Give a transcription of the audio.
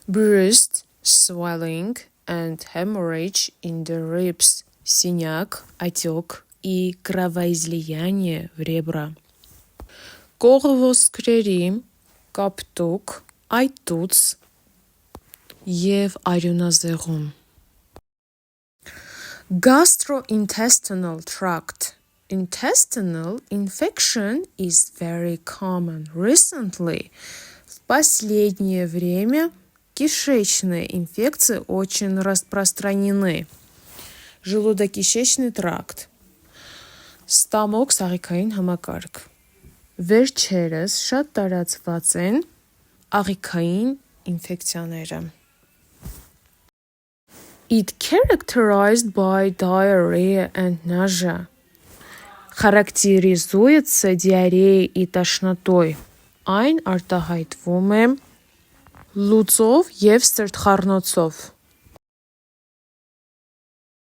Bruised, swelling, and hemorrhage in the ribs. Синяк, отек и кровоизлияние в ребра. Կողոսկրերի, կապտուկ, այտուց և արյունազեղում. Gastrointestinal tract. Intestinal infection is very common. Recently, в последнее время кишечные инфекции очень распространены. Желудочно-кишечный тракт. Ստամոք աղիքային համակարգ. Վերջերս շատ տարածված են աղիքային ինֆեկցիաները. It characterized by diarrhea and nausea. Характеризуется диареей и тошнотой. Այն արտահայտվում է լուծով և սրտխառնոցով.